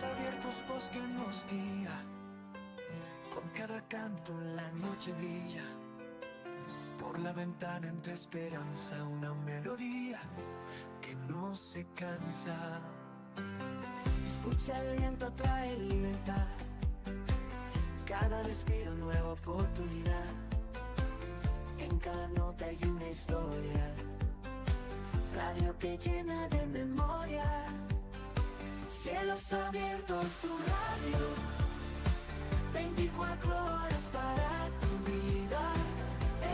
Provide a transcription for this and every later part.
Abiertos bosque nos guía, con cada canto la noche brilla, por la ventana entre esperanza una melodía que no se cansa. Escucha el viento, trae libertad, cada respiro nueva oportunidad, en cada nota hay una historia, radio que llena de memoria. Cielos abiertos, tu radio, 24 horas para tu vida,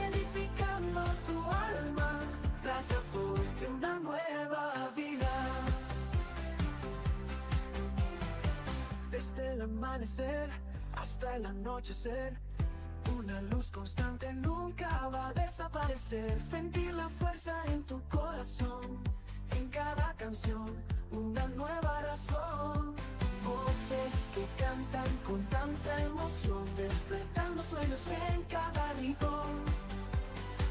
edificando tu alma, gracias porque una nueva vida. Desde el amanecer hasta el anochecer, una luz constante nunca va a desaparecer. Sentir la fuerza en tu corazón, en cada canción, una nueva razón. Voces que cantan con tanta emoción, despertando sueños en cada rincón.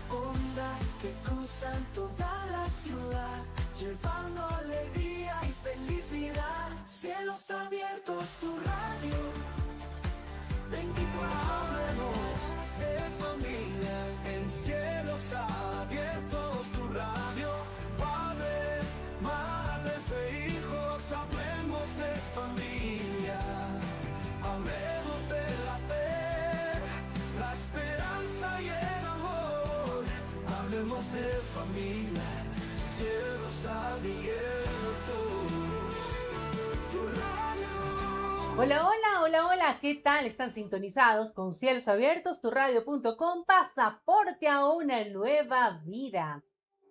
Ondas que cruzan toda la ciudad, llevando alegría y felicidad. Cielos abiertos, tu radio, 24 horas de familia. En cielos abiertos, tu radio, padres, madres e hijos, hablemos de familia, hablemos de la fe, la esperanza y el amor, hablemos de familia, cielos abiertos, tu radio. Hola, hola, hola, hola, ¿qué tal? Están sintonizados con Cielos Abiertos, turradio.com, pasaporte a una nueva vida.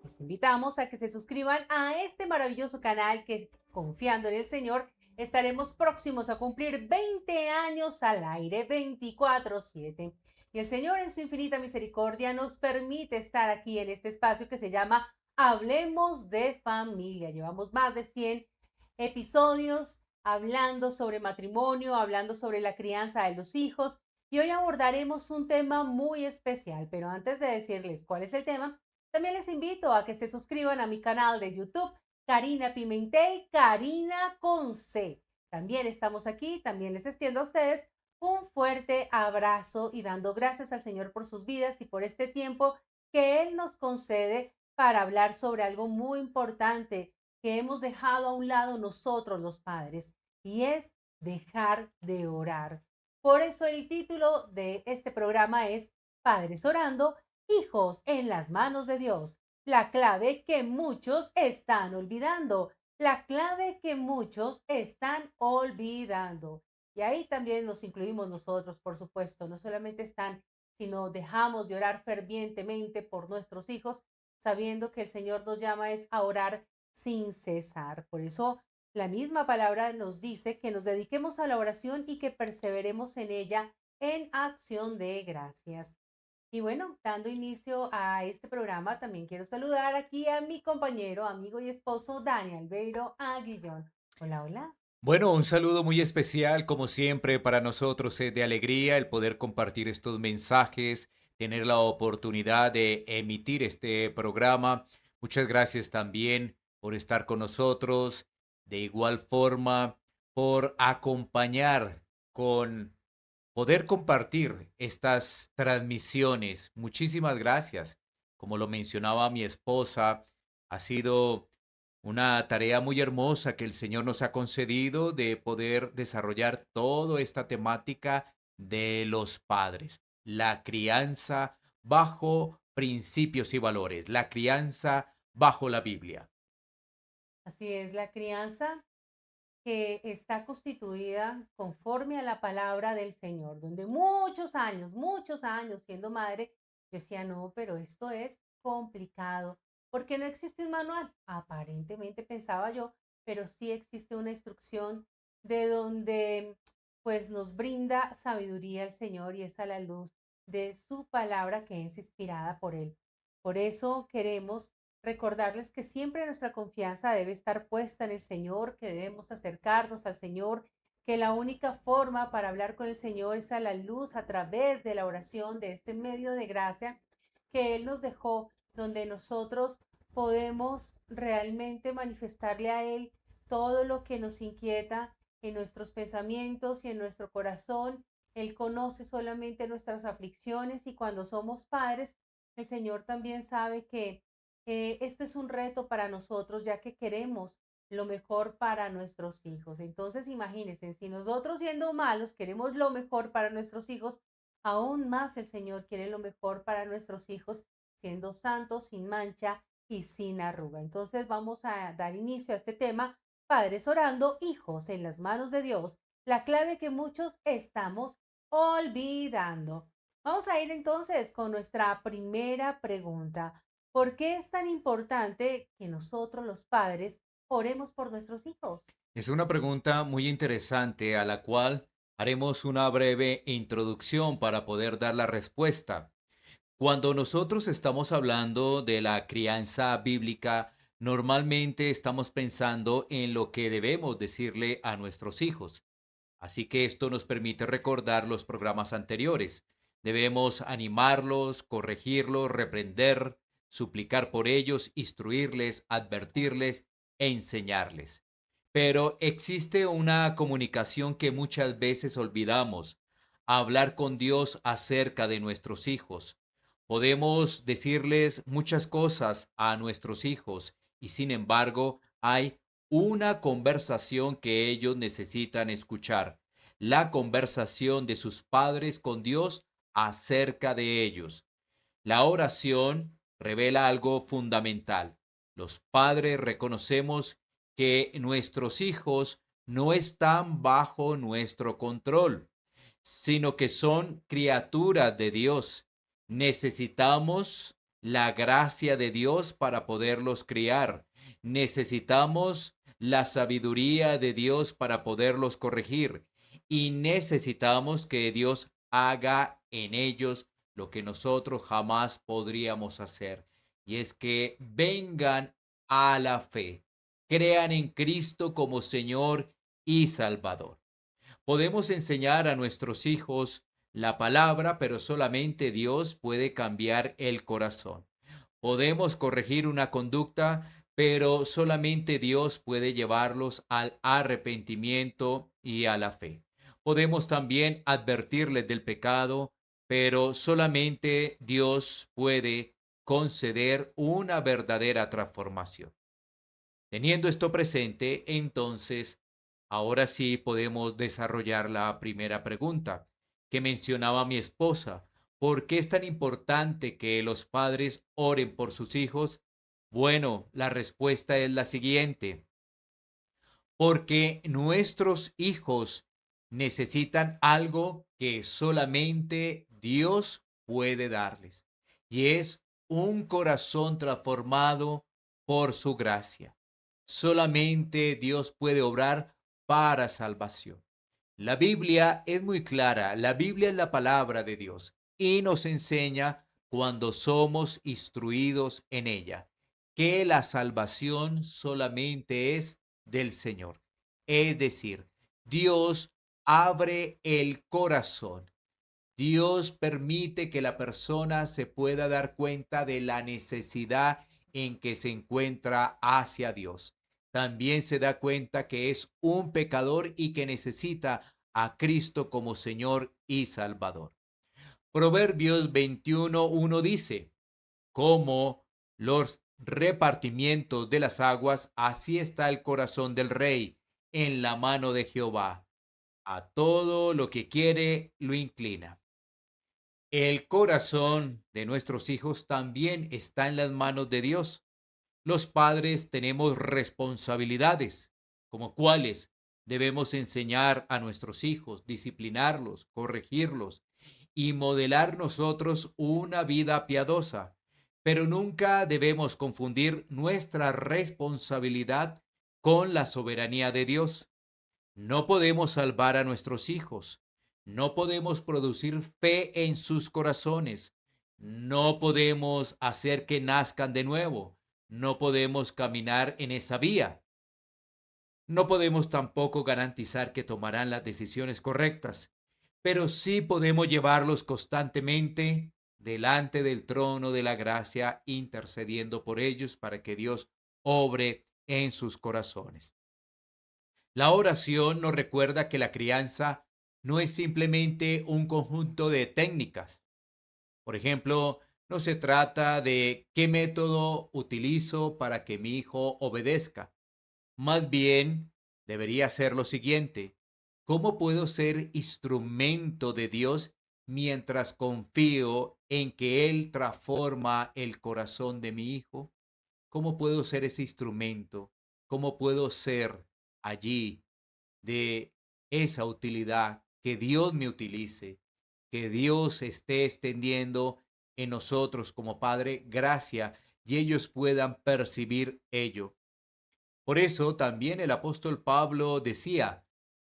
Les invitamos a que se suscriban a este maravilloso canal que, confiando en el Señor, estaremos próximos a cumplir 20 años al aire 24/7. Y el Señor en su infinita misericordia nos permite estar aquí en este espacio que se llama Hablemos de Familia. Llevamos más de 100 episodios hablando sobre matrimonio, hablando sobre la crianza de los hijos, y hoy abordaremos un tema muy especial. Pero antes de decirles cuál es el tema, también les invito a que se suscriban a mi canal de YouTube, Karina Pimentel, Karina con C. También estamos aquí, también les extiendo a ustedes un fuerte abrazo y dando gracias al Señor por sus vidas y por este tiempo que Él nos concede para hablar sobre algo muy importante que hemos dejado a un lado nosotros los padres, y es dejar de orar. Por eso el título de este programa es Padres orando, hijos en las manos de Dios. La clave que muchos están olvidando. La clave que muchos están olvidando. Y ahí también nos incluimos nosotros, por supuesto. No solamente están, sino dejamos de orar fervientemente por nuestros hijos, sabiendo que el Señor nos llama es a orar sin cesar. Por eso la misma palabra nos dice que nos dediquemos a la oración y que perseveremos en ella en acción de gracias. Y bueno, dando inicio a este programa, también quiero saludar aquí a mi compañero, amigo y esposo, Dani Albeiro Aguillón. Hola, hola. Bueno, un saludo muy especial, como siempre, para nosotros es de alegría el poder compartir estos mensajes, tener la oportunidad de emitir este programa. Muchas gracias también por estar con nosotros, de igual forma por acompañar con poder compartir estas transmisiones. Muchísimas gracias. Como lo mencionaba mi esposa, ha sido una tarea muy hermosa que el Señor nos ha concedido de poder desarrollar toda esta temática de los padres, la crianza bajo principios y valores, la crianza bajo la Biblia. Así es, la crianza que está constituida conforme a la palabra del Señor, donde muchos años siendo madre, yo decía, no, pero esto es complicado, porque no existe un manual. Aparentemente pensaba yo, pero sí existe una instrucción de donde pues nos brinda sabiduría el Señor y es a la luz de su palabra que es inspirada por Él. Por eso queremos recordarles que siempre nuestra confianza debe estar puesta en el Señor, que debemos acercarnos al Señor, que la única forma para hablar con el Señor es a la luz, a través de la oración, de este medio de gracia que Él nos dejó, donde nosotros podemos realmente manifestarle a Él todo lo que nos inquieta en nuestros pensamientos y en nuestro corazón. Él conoce solamente nuestras aflicciones y cuando somos padres, el Señor también sabe que esto es un reto para nosotros, ya que queremos lo mejor para nuestros hijos. Entonces, imagínense, si nosotros siendo malos queremos lo mejor para nuestros hijos, aún más el Señor quiere lo mejor para nuestros hijos, siendo santos, sin mancha y sin arruga. Entonces, vamos a dar inicio a este tema, padres orando, hijos en las manos de Dios, la clave que muchos estamos olvidando. Vamos a ir entonces con nuestra primera pregunta. ¿Por qué es tan importante que nosotros los padres oremos por nuestros hijos? Es una pregunta muy interesante a la cual haremos una breve introducción para poder dar la respuesta. Cuando nosotros estamos hablando de la crianza bíblica, normalmente estamos pensando en lo que debemos decirle a nuestros hijos. Así que esto nos permite recordar los programas anteriores. Debemos animarlos, corregirlos, reprender, suplicar por ellos, instruirles, advertirles e enseñarles. Pero existe una comunicación que muchas veces olvidamos: hablar con Dios acerca de nuestros hijos. Podemos decirles muchas cosas a nuestros hijos y sin embargo hay una conversación que ellos necesitan escuchar, la conversación de sus padres con Dios acerca de ellos. La oración revela algo fundamental. Los padres reconocemos que nuestros hijos no están bajo nuestro control, sino que son criaturas de Dios. Necesitamos la gracia de Dios para poderlos criar. Necesitamos la sabiduría de Dios para poderlos corregir. Y necesitamos que Dios haga en ellos lo que nosotros jamás podríamos hacer. Y es que vengan a la fe, crean en Cristo como Señor y Salvador. Podemos enseñar a nuestros hijos la palabra, pero solamente Dios puede cambiar el corazón. Podemos corregir una conducta, pero solamente Dios puede llevarlos al arrepentimiento y a la fe. Podemos también advertirles del pecado, pero solamente Dios puede conceder una verdadera transformación. Teniendo esto presente, entonces, ahora sí podemos desarrollar la primera pregunta que mencionaba mi esposa. ¿Por qué es tan importante que los padres oren por sus hijos? Bueno, la respuesta es la siguiente: porque nuestros hijos necesitan algo que solamente Dios puede darles, y es un corazón transformado por su gracia. Solamente Dios puede obrar para salvación. La Biblia es muy clara, la Biblia es la palabra de Dios y nos enseña, cuando somos instruidos en ella, que la salvación solamente es del Señor. Es decir, Dios abre el corazón. Dios permite que la persona se pueda dar cuenta de la necesidad en que se encuentra hacia Dios. También se da cuenta que es un pecador y que necesita a Cristo como Señor y Salvador. Proverbios 21:1 dice: como los repartimientos de las aguas, así está el corazón del rey en la mano de Jehová. A todo lo que quiere lo inclina. El corazón de nuestros hijos también está en las manos de Dios. Los padres tenemos responsabilidades, como cuáles: debemos enseñar a nuestros hijos, disciplinarlos, corregirlos y modelar nosotros una vida piadosa. Pero nunca debemos confundir nuestra responsabilidad con la soberanía de Dios. No podemos salvar a nuestros hijos. No podemos producir fe en sus corazones. No podemos hacer que nazcan de nuevo. No podemos caminar en esa vía. No podemos tampoco garantizar que tomarán las decisiones correctas, pero sí podemos llevarlos constantemente delante del trono de la gracia, intercediendo por ellos para que Dios obre en sus corazones. La oración nos recuerda que la crianza no es simplemente un conjunto de técnicas. Por ejemplo, no se trata de qué método utilizo para que mi hijo obedezca. Más bien, debería ser lo siguiente: ¿cómo puedo ser instrumento de Dios mientras confío en que Él transforma el corazón de mi hijo? ¿Cómo puedo ser ese instrumento? ¿Cómo puedo ser allí de esa utilidad, que Dios me utilice, que Dios esté extendiendo en nosotros como Padre gracia y ellos puedan percibir ello? Por eso también el apóstol Pablo decía: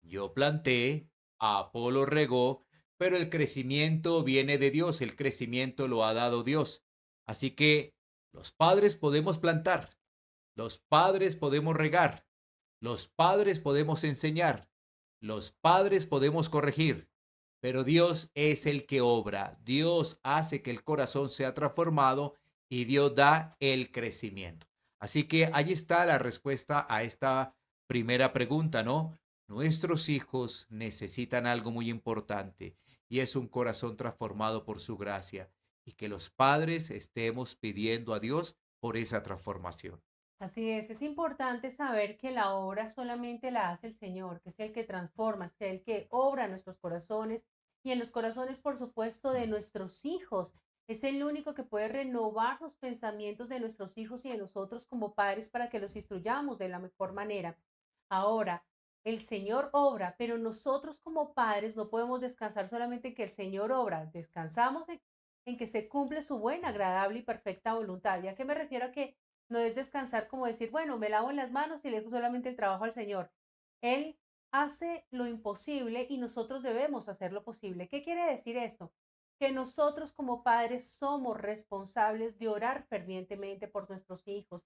yo planté, Apolo regó, pero el crecimiento viene de Dios, el crecimiento lo ha dado Dios. Así que los padres podemos plantar, los padres podemos regar, los padres podemos enseñar, los padres podemos corregir, pero Dios es el que obra. Dios hace que el corazón sea transformado y Dios da el crecimiento. Así que ahí está la respuesta a esta primera pregunta, ¿no? Nuestros hijos necesitan algo muy importante y es un corazón transformado por su gracia, y que los padres estemos pidiendo a Dios por esa transformación. Así es importante saber que la obra solamente la hace el Señor, que es el que transforma, es que el que obra en nuestros corazones y en los corazones, por supuesto, de nuestros hijos. Es el único que puede renovar los pensamientos de nuestros hijos y de nosotros como padres para que los instruyamos de la mejor manera. Ahora, el Señor obra, pero nosotros como padres no podemos descansar solamente en que el Señor obra, descansamos en que se cumple su buena, agradable y perfecta voluntad. ¿Ya que me refiero a que no es descansar como decir, bueno, me lavo las manos y le dejo solamente el trabajo al Señor? Él hace lo imposible y nosotros debemos hacer lo posible. ¿Qué quiere decir esto? Que nosotros como padres somos responsables de orar fervientemente por nuestros hijos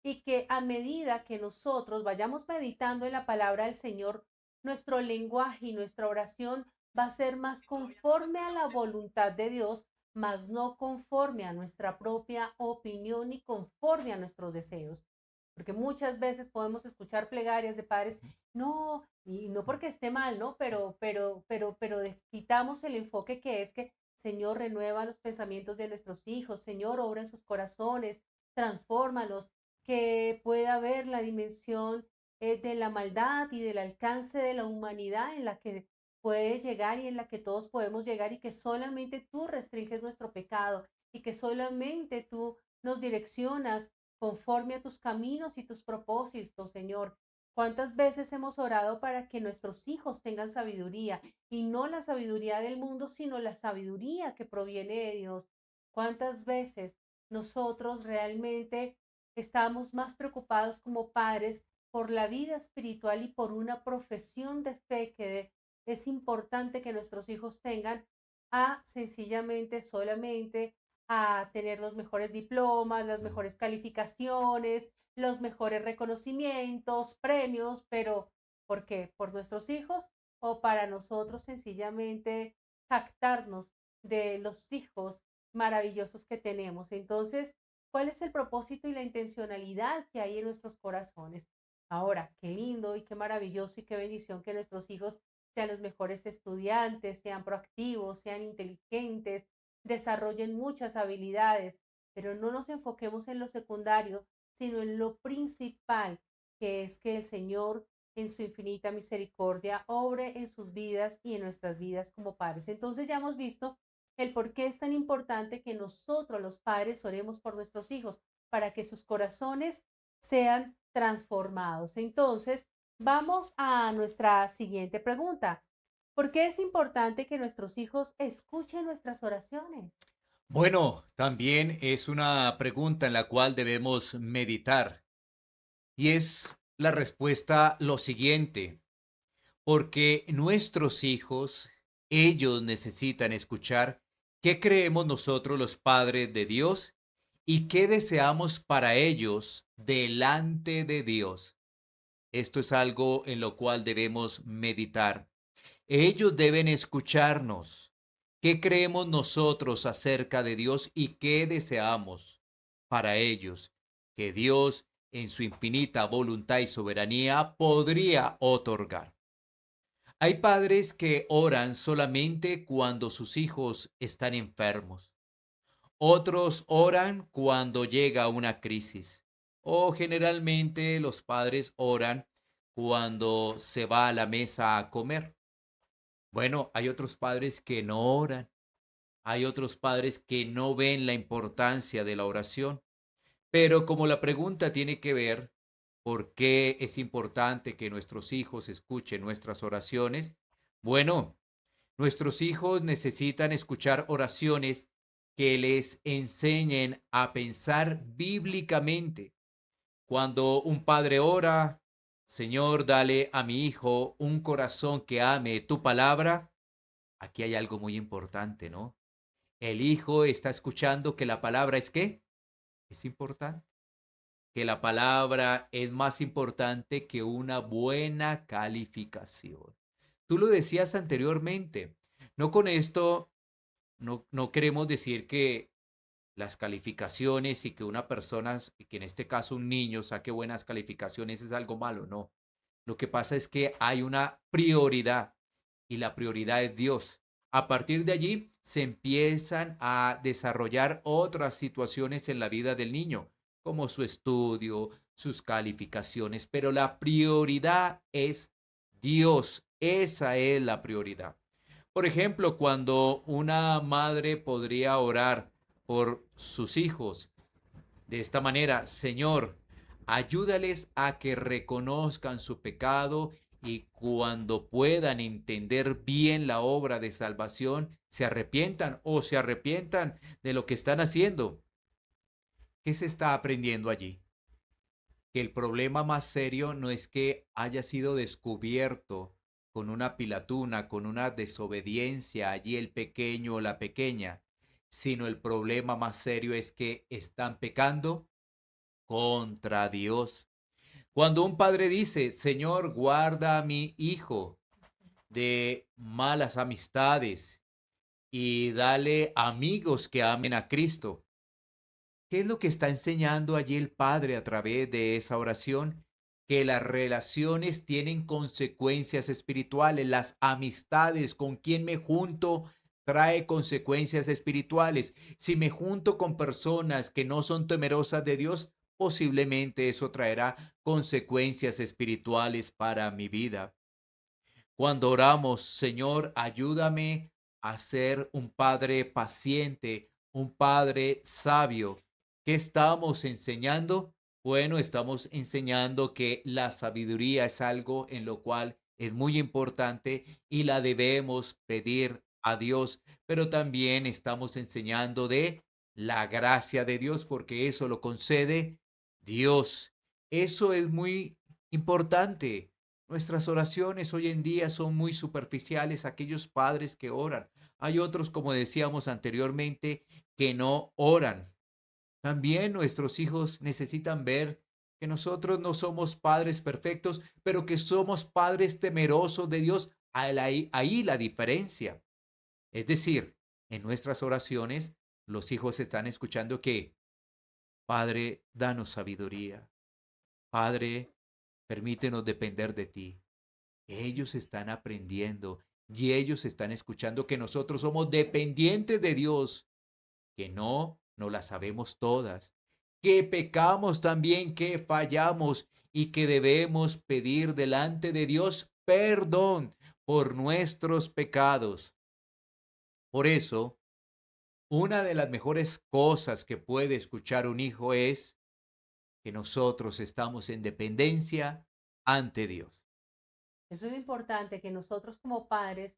y que a medida que nosotros vayamos meditando en la palabra del Señor, nuestro lenguaje y nuestra oración va a ser más conforme a la voluntad de Dios, más no conforme a nuestra propia opinión ni conforme a nuestros deseos. Porque muchas veces podemos escuchar plegarias de padres, no, y no porque esté mal, ¿no? Pero quitamos el enfoque que es que, Señor, renueva los pensamientos de nuestros hijos, Señor, obra en sus corazones, transfórmalos, que pueda ver la dimensión de la maldad y del alcance de la humanidad en la que puede llegar y en la que todos podemos llegar, y que solamente tú restringes nuestro pecado y que solamente tú nos direccionas conforme a tus caminos y tus propósitos, Señor. ¿Cuántas veces hemos orado para que nuestros hijos tengan sabiduría, y no la sabiduría del mundo, sino la sabiduría que proviene de Dios? ¿Cuántas veces nosotros realmente estamos más preocupados como padres por la vida espiritual y por una profesión de fe que es importante que nuestros hijos tengan, a sencillamente solamente a tener los mejores diplomas, las mejores calificaciones, los mejores reconocimientos, premios? Pero ¿por qué? ¿Por nuestros hijos o para nosotros sencillamente jactarnos de los hijos maravillosos que tenemos? Entonces, ¿cuál es el propósito y la intencionalidad que hay en nuestros corazones? Ahora, qué lindo y qué maravilloso y qué bendición que nuestros hijos sean los mejores estudiantes, sean proactivos, sean inteligentes, desarrollen muchas habilidades, pero no nos enfoquemos en lo secundario, sino en lo principal, que es que el Señor, en su infinita misericordia, obre en sus vidas y en nuestras vidas como padres. Entonces ya hemos visto el por qué es tan importante que nosotros los padres oremos por nuestros hijos, para que sus corazones sean transformados. Entonces, vamos a nuestra siguiente pregunta. ¿Por qué es importante que nuestros hijos escuchen nuestras oraciones? Bueno, también es una pregunta en la cual debemos meditar, y es la respuesta lo siguiente: porque nuestros hijos, ellos necesitan escuchar qué creemos nosotros los padres de Dios y qué deseamos para ellos delante de Dios. Esto es algo en lo cual debemos meditar. Ellos deben escucharnos. ¿Qué creemos nosotros acerca de Dios y qué deseamos para ellos? Que Dios en su infinita voluntad y soberanía, podría otorgar. Hay padres que oran solamente cuando sus hijos están enfermos. Otros oran cuando llega una crisis. O generalmente los padres oran cuando se va a la mesa a comer. Bueno, hay otros padres que no oran. Hay otros padres que no ven la importancia de la oración. Pero como la pregunta tiene que ver por qué es importante que nuestros hijos escuchen nuestras oraciones, bueno, nuestros hijos necesitan escuchar oraciones que les enseñen a pensar bíblicamente. Cuando un padre ora, Señor, dale a mi hijo un corazón que ame tu palabra, aquí hay algo muy importante, ¿no? El hijo está escuchando que la palabra es ¿qué? Es importante. Que la palabra es más importante que una buena calificación. Tú lo decías anteriormente. No con esto, no queremos decir que las calificaciones y que una persona, que en este caso un niño, saque buenas calificaciones es algo malo, no. Lo que pasa es que hay una prioridad y la prioridad es Dios. A partir de allí se empiezan a desarrollar otras situaciones en la vida del niño, como su estudio, sus calificaciones, pero la prioridad es Dios. Esa es la prioridad. Por ejemplo, cuando una madre podría orar por sus hijos de esta manera: Señor, ayúdales a que reconozcan su pecado y cuando puedan entender bien la obra de salvación, se arrepientan o se arrepientan de lo que están haciendo. ¿Qué se está aprendiendo allí? Que el problema más serio no es que haya sido descubierto con una pilatuna, con una desobediencia allí el pequeño o la pequeña, sino el problema más serio es que están pecando contra Dios. Cuando un padre dice, Señor, guarda a mi hijo de malas amistades y dale amigos que amen a Cristo, ¿qué es lo que está enseñando allí el Padre a través de esa oración? Que las relaciones tienen consecuencias espirituales, las amistades, con quien me junto, trae consecuencias espirituales. Si me junto con personas que no son temerosas de Dios, posiblemente eso traerá consecuencias espirituales para mi vida. Cuando oramos, Señor, ayúdame a ser un padre paciente, un padre sabio. ¿Qué estamos enseñando? Bueno, estamos enseñando que la sabiduría es algo en lo cual es muy importante y la debemos pedir a Dios, pero también estamos enseñando de la gracia de Dios porque eso lo concede Dios. Eso es muy importante. Nuestras oraciones hoy en día son muy superficiales, aquellos padres que oran. Hay otros, como decíamos anteriormente, que no oran. También nuestros hijos necesitan ver que nosotros no somos padres perfectos, pero que somos padres temerosos de Dios. Ahí la diferencia. Es decir, en nuestras oraciones, los hijos están escuchando que, Padre, danos sabiduría. Padre, permítenos depender de ti. Ellos están aprendiendo y ellos están escuchando que nosotros somos dependientes de Dios, que no las sabemos todas, que pecamos también, que fallamos y que debemos pedir delante de Dios perdón por nuestros pecados. Por eso, una de las mejores cosas que puede escuchar un hijo es que nosotros estamos en dependencia ante Dios. Eso es lo importante, que nosotros como padres,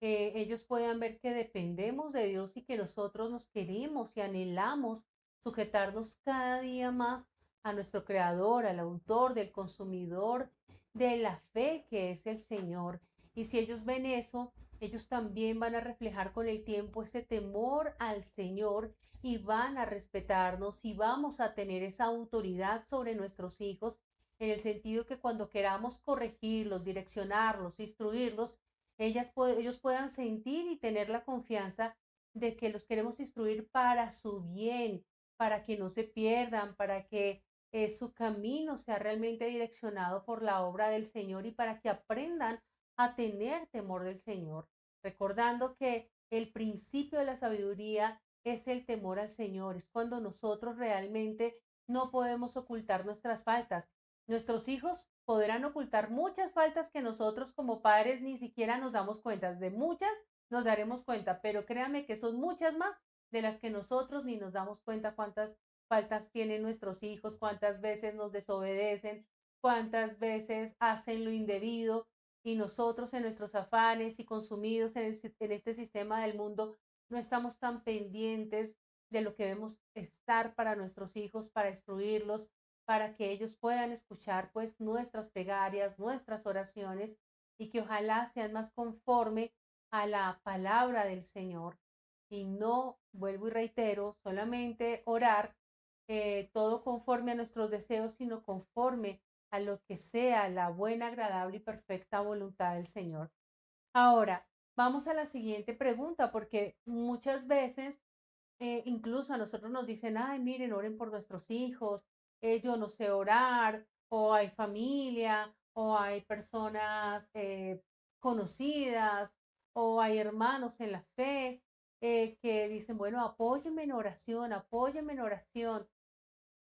ellos puedan ver que dependemos de Dios y que nosotros nos queremos y anhelamos sujetarnos cada día más a nuestro Creador, al autor, del consumidor, de la fe que es el Señor. Y si ellos ven eso, ellos también van a reflejar con el tiempo ese temor al Señor y van a respetarnos y vamos a tener esa autoridad sobre nuestros hijos en el sentido que cuando queramos corregirlos, direccionarlos, instruirlos, ellos puedan sentir y tener la confianza de que los queremos instruir para su bien, para que no se pierdan, para que su camino sea realmente direccionado por la obra del Señor y para que aprendan a tener temor del Señor, recordando que el principio de la sabiduría es el temor al Señor, es cuando nosotros realmente no podemos ocultar nuestras faltas. Nuestros hijos podrán ocultar muchas faltas que nosotros como padres ni siquiera nos damos cuenta. De muchas nos daremos cuenta, pero créame que son muchas más de las que nosotros ni nos damos cuenta cuántas faltas tienen nuestros hijos, cuántas veces nos desobedecen, cuántas veces hacen lo indebido y nosotros en nuestros afanes y consumidos en este sistema del mundo no estamos tan pendientes de lo que debemos estar para nuestros hijos, para instruirlos, para que ellos puedan escuchar pues nuestras plegarias, nuestras oraciones y que ojalá sean más conforme a la palabra del Señor y no, vuelvo y reitero, solamente orar todo conforme a nuestros deseos, sino conforme a lo que sea la buena, agradable y perfecta voluntad del Señor. Ahora, vamos a la siguiente pregunta, porque muchas veces incluso a nosotros nos dicen, ay, miren, oren por nuestros hijos, yo no sé orar, o hay familia, o hay personas conocidas, o hay hermanos en la fe que dicen, bueno, apóyenme en oración.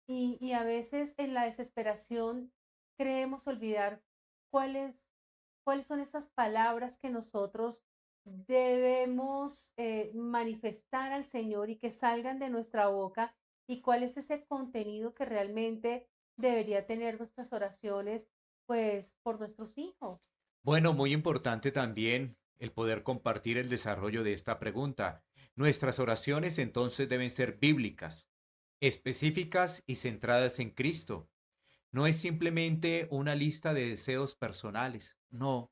Y a veces en la desesperación creemos olvidar cuáles, cuáles son esas palabras que nosotros debemos manifestar al Señor y que salgan de nuestra boca y cuál es ese contenido que realmente debería tener nuestras oraciones, pues, por nuestros hijos. Bueno, muy importante también el poder compartir el desarrollo de esta pregunta. Nuestras oraciones entonces deben ser bíblicas, específicas y centradas en Cristo. No es simplemente una lista de deseos personales. No,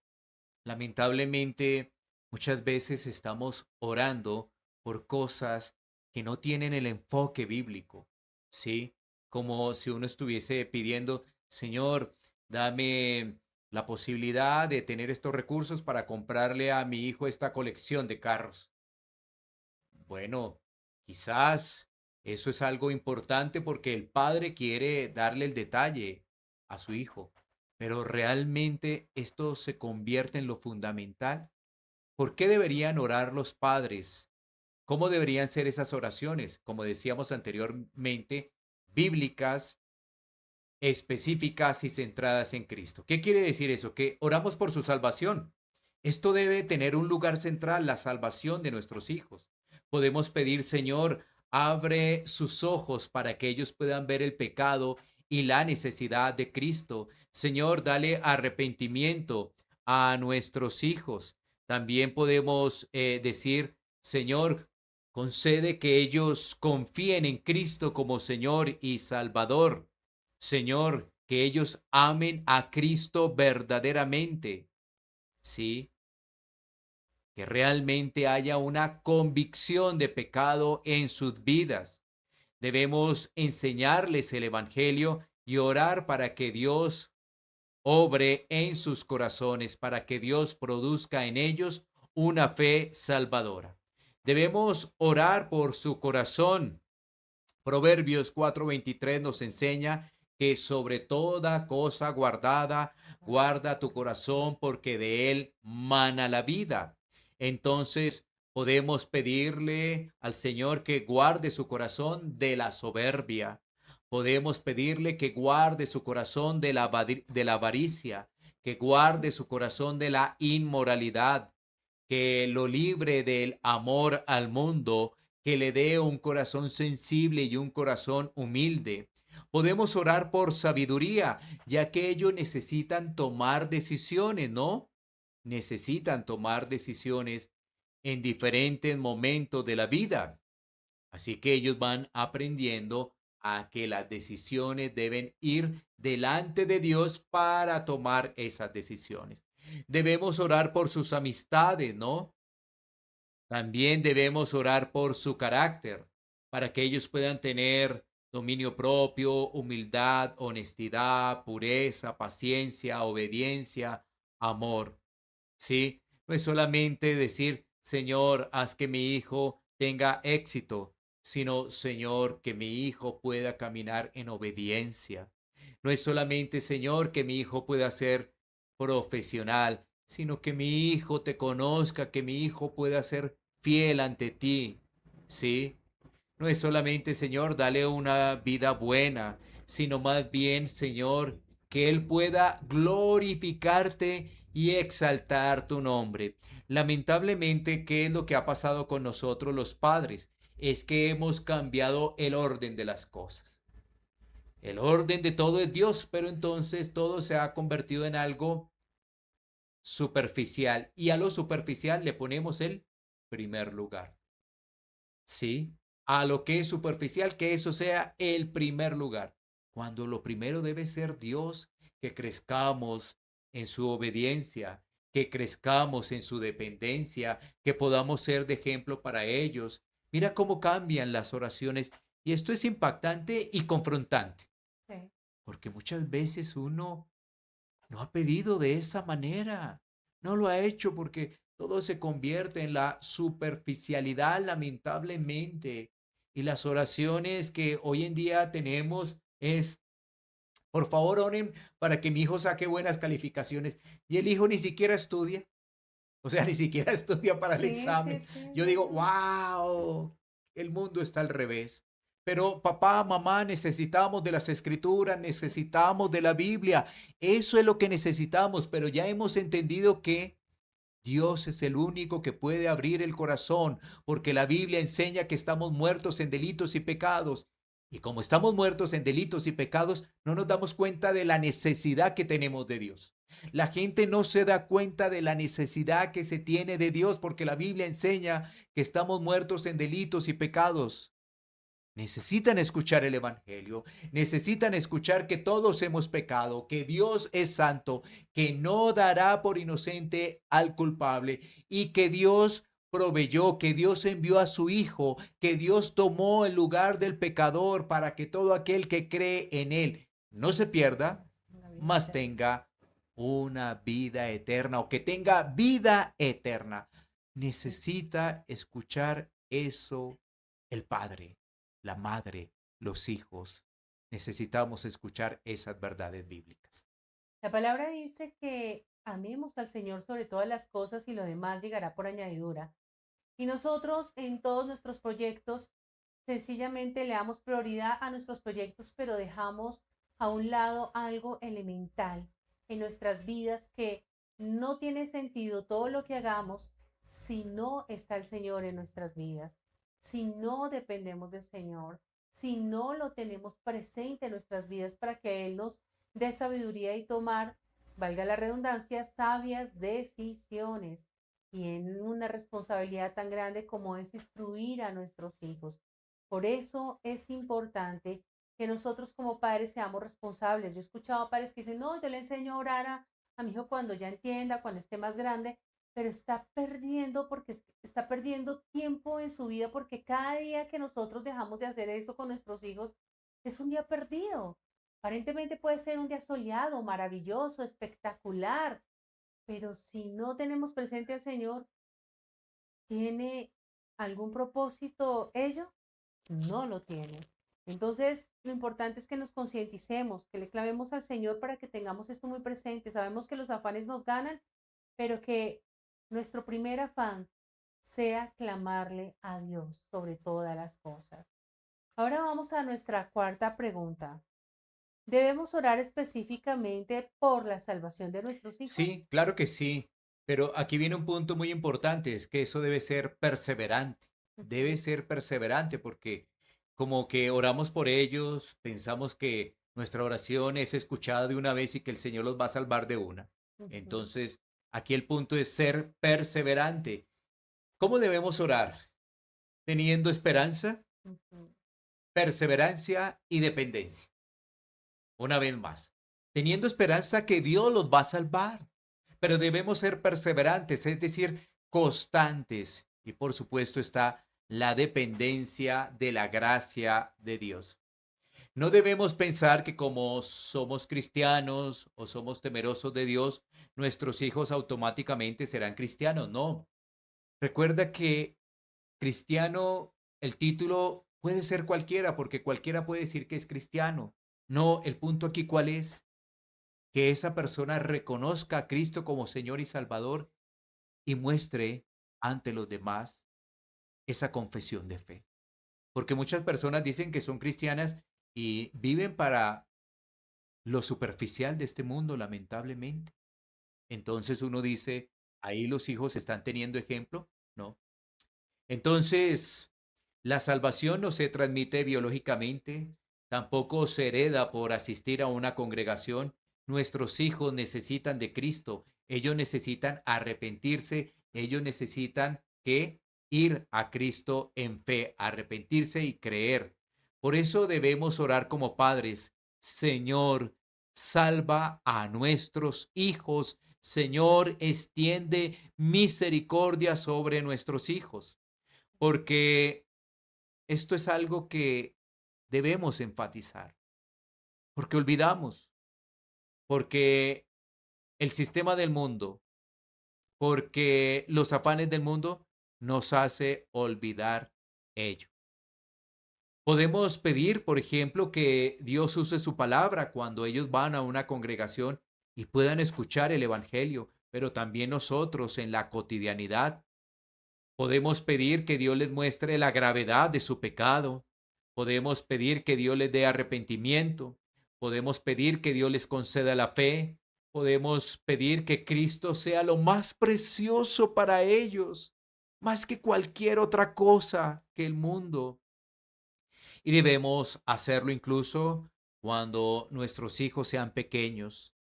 lamentablemente muchas veces estamos orando por cosas que no tienen el enfoque bíblico, ¿sí? Como si uno estuviese pidiendo, Señor, dame la posibilidad de tener estos recursos para comprarle a mi hijo esta colección de carros. Bueno, quizás eso es algo importante porque el padre quiere darle el detalle a su hijo, pero realmente esto se convierte en lo fundamental. ¿Por qué deberían orar los padres? ¿Cómo deberían ser esas oraciones? Como decíamos anteriormente, bíblicas, específicas y centradas en Cristo. ¿Qué quiere decir eso? Que oramos por su salvación. Esto debe tener un lugar central, la salvación de nuestros hijos. Podemos pedir, Señor, abre sus ojos para que ellos puedan ver el pecado y la necesidad de Cristo. Señor, dale arrepentimiento a nuestros hijos. También podemos decir, Señor, concede que ellos confíen en Cristo como Señor y Salvador. Señor, que ellos amen a Cristo verdaderamente, ¿sí? Que realmente haya una convicción de pecado en sus vidas. Debemos enseñarles el Evangelio y orar para que Dios obre en sus corazones, para que Dios produzca en ellos una fe salvadora. Debemos orar por su corazón. Proverbios 4:23 nos enseña que sobre toda cosa guardada, guarda tu corazón porque de él mana la vida. Entonces podemos pedirle al Señor que guarde su corazón de la soberbia. Podemos pedirle que guarde su corazón de la avaricia, que guarde su corazón de la inmoralidad, que lo libre del amor al mundo, que le dé un corazón sensible y un corazón humilde. Podemos orar por sabiduría, ya que ellos necesitan tomar decisiones, ¿no? Necesitan tomar decisiones en diferentes momentos de la vida. Así que ellos van aprendiendo a que las decisiones deben ir delante de Dios para tomar esas decisiones. Debemos orar por sus amistades, ¿no? También debemos orar por su carácter, para que ellos puedan tener dominio propio, humildad, honestidad, pureza, paciencia, obediencia, amor. ¿Sí? No es solamente decir, Señor, haz que mi hijo tenga éxito. sino, Señor, que mi hijo pueda caminar en obediencia. No es solamente, Señor, que mi hijo pueda ser profesional, sino que mi hijo te conozca, que mi hijo pueda ser fiel ante ti. ¿Sí? No es solamente, Señor, dale una vida buena, sino más bien, Señor, que Él pueda glorificarte y exaltar tu nombre. Lamentablemente, ¿qué es lo que ha pasado con nosotros los padres? Es que hemos cambiado el orden de las cosas. El orden de todo es Dios, pero entonces todo se ha convertido en algo superficial y a lo superficial le ponemos el primer lugar. ¿Sí? A lo que es superficial, que eso sea el primer lugar. Cuando lo primero debe ser Dios, que crezcamos en su obediencia, que crezcamos en su dependencia, que podamos ser de ejemplo para ellos. Mira cómo cambian las oraciones y esto es impactante y confrontante, Sí. porque muchas veces uno no ha pedido de esa manera. No lo ha hecho porque todo se convierte en la superficialidad, lamentablemente. Y las oraciones que hoy en día tenemos es, por favor, oren para que mi hijo saque buenas calificaciones. Y el hijo ni siquiera estudia. O sea, ni siquiera estudia para el Sí, sí, examen. sí, Yo no, digo, no. wow, el mundo está al revés. Pero papá, mamá, necesitamos de las escrituras, necesitamos de la Biblia. Eso es lo que necesitamos, pero ya hemos entendido que Dios es el único que puede abrir el corazón, porque la Biblia enseña que estamos muertos en delitos y pecados. Y como estamos muertos en delitos y pecados, no nos damos cuenta de la necesidad que tenemos de Dios. La gente no se da cuenta de la necesidad que se tiene de Dios, porque la Biblia enseña que estamos muertos en delitos y pecados. Necesitan escuchar el Evangelio, necesitan escuchar que todos hemos pecado, que Dios es santo, que no dará por inocente al culpable y que Dios proveyó, que Dios envió a su Hijo, que Dios tomó el lugar del pecador para que todo aquel que cree en Él no se pierda, La vida mas eterna. tenga una vida eterna o que tenga vida eterna. Sí. Necesita escuchar eso el Padre, la madre, los hijos. Necesitamos escuchar esas verdades bíblicas. La palabra dice que amemos al Señor sobre todas las cosas y lo demás llegará por añadidura. Y nosotros en todos nuestros proyectos sencillamente le damos prioridad a nuestros proyectos, pero dejamos a un lado algo elemental en nuestras vidas que no tiene sentido todo lo que hagamos si no está el Señor en nuestras vidas, si no dependemos del Señor, si no lo tenemos presente en nuestras vidas para que Él nos dé sabiduría y tomar, valga la redundancia, sabias decisiones y en una responsabilidad tan grande como es instruir a nuestros hijos. Por eso es importante que nosotros como padres seamos responsables. Yo he escuchado a padres que dicen, no, yo le enseño a orar a mi hijo cuando ya entienda, cuando esté más grande, pero está perdiendo porque está perdiendo tiempo en su vida porque cada día que nosotros dejamos de hacer eso con nuestros hijos es un día perdido. Aparentemente puede ser un día soleado, maravilloso, espectacular, pero si no tenemos presente al Señor, ¿tiene algún propósito ello? No lo tiene. Entonces, lo importante es que nos concienticemos, que le clavemos al Señor para que tengamos esto muy presente. Sabemos que los afanes nos ganan, pero que nuestro primer afán sea clamarle a Dios sobre todas las cosas. Ahora vamos a nuestra cuarta pregunta. ¿Debemos orar específicamente por la salvación de nuestros Sí, hijos? claro que sí, pero aquí viene un punto muy importante, es que eso debe ser perseverante, debe Ujú, ser perseverante porque como que oramos por ellos, pensamos que nuestra oración es escuchada de una vez y que el Señor los va a salvar de una. ujú, Entonces, aquí el punto es ser perseverante. ¿Cómo debemos orar? Teniendo esperanza, ujú. perseverancia y dependencia. Una vez más, teniendo esperanza que Dios los va a salvar, pero debemos ser perseverantes, es decir, constantes. Y por supuesto está la dependencia de la gracia de Dios. No debemos pensar que como somos cristianos o somos temerosos de Dios, nuestros hijos automáticamente serán cristianos. No. Recuerda que cristiano, el título Puede ser cualquiera, porque cualquiera puede decir que es cristiano. No, el punto aquí ¿cuál es? Que esa persona reconozca a Cristo como Señor y Salvador y muestre ante los demás esa confesión de fe. Porque muchas personas dicen que son cristianas y viven para lo superficial de este mundo, lamentablemente. Entonces uno dice, ahí los hijos están teniendo ejemplo, ¿no? Entonces, la salvación no se transmite biológicamente, tampoco se hereda por asistir a una congregación. Nuestros hijos necesitan de Cristo, ellos necesitan arrepentirse, ellos necesitan que ir a Cristo en fe, arrepentirse y creer. Por eso debemos orar como padres, Señor, salva a nuestros hijos. Señor, extiende misericordia sobre nuestros hijos, porque esto es algo que debemos enfatizar, porque olvidamos, porque el sistema del mundo, porque los afanes del mundo nos hace olvidar ello. Podemos pedir, por ejemplo, que Dios use su palabra cuando ellos van a una congregación y puedan escuchar el evangelio, pero también nosotros en la cotidianidad podemos pedir que Dios les muestre la gravedad de su pecado. Podemos pedir que Dios les dé arrepentimiento. Podemos pedir que Dios les conceda la fe. Podemos pedir que Cristo sea lo más precioso para ellos, más que cualquier otra cosa que el mundo. Y debemos hacerlo incluso cuando nuestros hijos sean pequeños,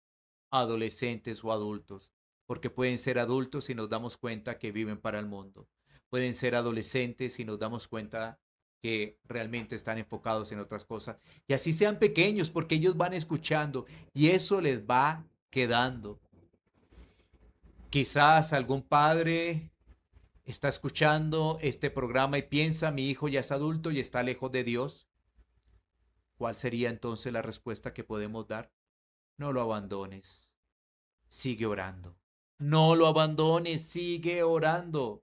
adolescentes o adultos, porque pueden ser adultos y nos damos cuenta que viven para el mundo. Pueden ser adolescentes y nos damos cuenta que realmente están enfocados en otras cosas. Y así sean pequeños, porque ellos van escuchando y eso les va quedando. Quizás algún padre está escuchando este programa y piensa, mi hijo ya es adulto y está lejos de Dios. ¿Cuál sería entonces la respuesta que podemos dar? No lo abandones. Sigue orando. No lo abandones, sigue orando.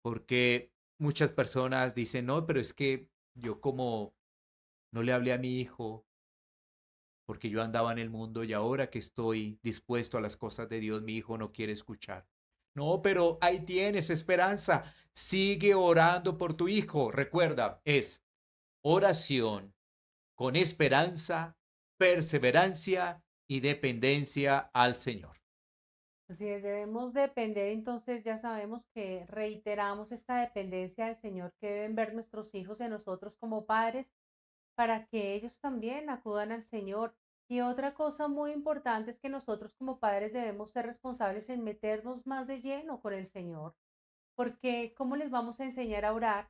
Porque muchas personas dicen, no, pero es que yo como no le hablé a mi hijo porque yo andaba en el mundo y ahora que estoy dispuesto a las cosas de Dios, mi hijo no quiere escuchar. No, pero ahí tienes esperanza. Sigue orando por tu hijo. Recuerda, es oración con esperanza, perseverancia y dependencia al Señor. Así es, debemos depender, entonces ya sabemos que reiteramos esta dependencia del Señor que deben ver nuestros hijos en nosotros como padres para que ellos también acudan al Señor. Y otra cosa muy importante es que nosotros como padres debemos ser responsables en meternos más de lleno con el Señor, porque ¿cómo les vamos a enseñar a orar